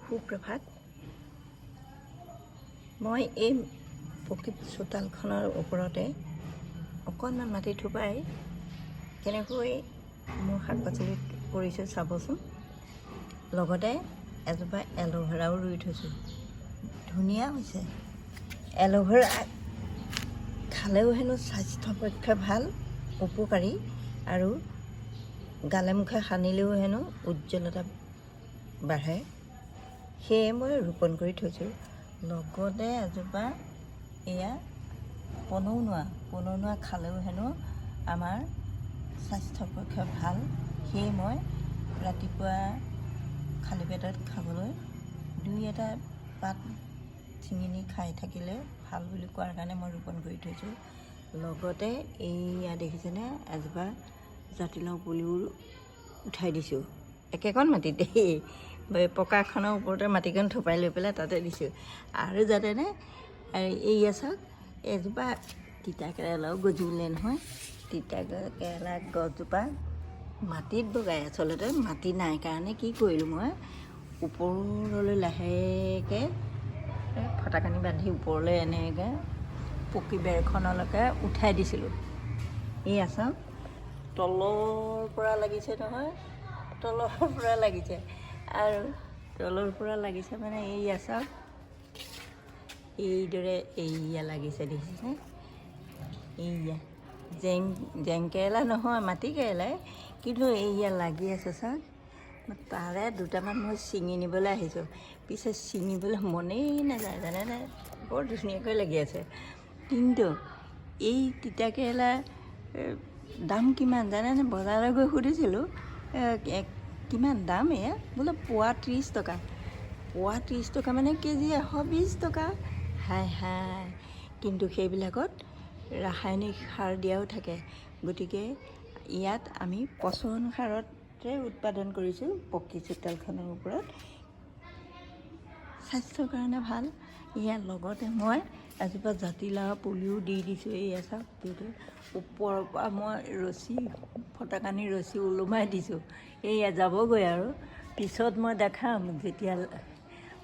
সুপ্ৰভাত। মই এই পকী চোতালখনৰ ওপৰতে অকণমান মাটি থোপাই কেনেকৈ মোৰ শাক পাচলি কৰিছোঁ চাবচোন। লগতে এজোপা এল'ভেৰাও ৰুই থৈছোঁ, ধুনীয়া হৈছে। এল'ভেৰা খালেও হেনো স্বাস্থ্যৰ পক্ষে ভাল, উপকাৰী, আৰু গালে মুখে সানিলেও হেনো উজ্জ্বলতা বাঢ়ে। সেয়ে মই ৰোপণ কৰি থৈছোঁ। লগতে এজোপা এয়া পনৌনোৱা খালেও হেনো আমাৰ স্বাস্থ্যৰ পক্ষে ভাল। সেয়ে মই ৰাতিপুৱা খালী পেটত খাবলৈ দুই এটা পাত ছিঙি নি খাই থাকিলে ভাল বুলি কোৱাৰ কাৰণে মই ৰোপণ কৰি থৈছোঁ। লগতে এইয়া দেখিছেনে, এজোপা জাতিলাও পুলিও উঠাই দিছোঁ একেখন মাটিতেই, পকাখনৰ ওপৰতে মাটিকণ থোপাই লৈ পেলাই তাতে দিছোঁ। আৰু যাতেনে এইয়া চাওক, এজোপা তিতা কেৰেলাও গজিলে নহয়। তিতা কেৰেলা গছজোপা মাটিত বগাই, আচলতে মাটি নাই কাৰণে কি কৰিলোঁ, মই ওপৰলৈ লাহেকৈ ফটাকানি বান্ধি ওপৰলৈ এনেকৈ পকী বেৰখনলৈকে উঠাই দিছিলোঁ। এইয়া চাওক, তলৰ পৰা লাগিছে নহয়, তলৰ পৰা লাগিছে। আৰু তলৰ পৰা লাগিছে মানে এইয়া চাওক, এইদৰে এইয়া লাগিছে দেখিছেনে। এইয়া জেং কেৰেলা নহয়, মাটি কেৰেলাই, কিন্তু এইয়া লাগি আছে চাওক। তাৰে দুটামান মই ছিঙি নিবলৈ আহিছোঁ, পিছে ছিঙিবলৈ মনেই নাযায় জানেনে, বৰ ধুনীয়াকৈ লাগি আছে। কিন্তু এই তিতা কেৰেলা দাম কিমান জানেনে? বজাৰলৈ গৈ সুধিছিলোঁ কিমান দাম, এয়া বোলে পোৱা 30 টকা। পোৱা 30 টকা মানে কেজি 120 টকা। হাই, কিন্তু সেইবিলাকত ৰাসায়নিক সাৰ দিয়াও থাকে। গতিকে ইয়াত আমি পচন সাৰতে উৎপাদন কৰিছোঁ পকী চোতালখনৰ ওপৰত, স্বাস্থ্যৰ কাৰণে ভাল। ইয়াৰ লগতে মই এজোপা জাতিলাও পুলিও দি দিছোঁ। এইয়া চাওক, ওপৰৰ পৰা মই ফটাকানি ৰছী ওলোমাই দিছোঁ। এইয়া যাবগৈ আৰু পিছত মই দেখাম, যেতিয়া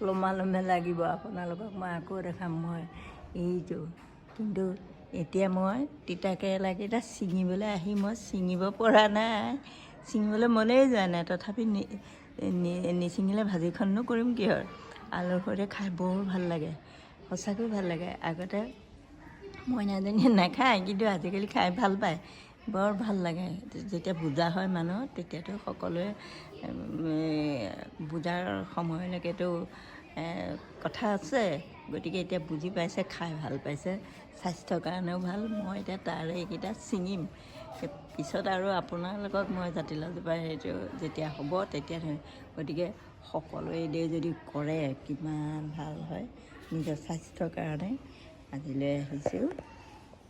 লমালমে লাগিব আপোনালোকক মই আকৌ দেখাম মই এইটো। কিন্তু এতিয়া মই তিতা কেৰেলাকেইটা ছিঙিবলৈ আহি মই ছিঙিব পৰা নাই, ছিঙিবলৈ মনেই যোৱা নাই। তথাপি নিছিঙিলে ভাজিখননো কৰিম কিহৰ, আলুৰ সৈতে খাই বৰ ভাল লাগে, সঁচাকৈ ভাল লাগে। আগতে মইনাজনীয়ে নাখায়, কিন্তু আজিকালি খাই ভাল পায়, বৰ ভাল লাগে। যেতিয়া পূজা হয় মানুহ, তেতিয়াতো সকলোৱে পূজাৰ সময়লৈকেতো কথা আছে। গতিকে এতিয়া বুজি পাইছে, খাই ভাল পাইছে, স্বাস্থ্যৰ কাৰণেও ভাল। মই এতিয়া তাৰে এইকেইটা ছিঙিম, পিছত আৰু আপোনালোকক মই জাতিলাওজোপা সেইটো যেতিয়া হ'ব তেতিয়া। গতিকে সকলোৱে এতিয়া যদি কৰে কিমান ভাল হয় নিজৰ স্বাস্থ্যৰ কাৰণে। আজিলৈ আহিছোঁ।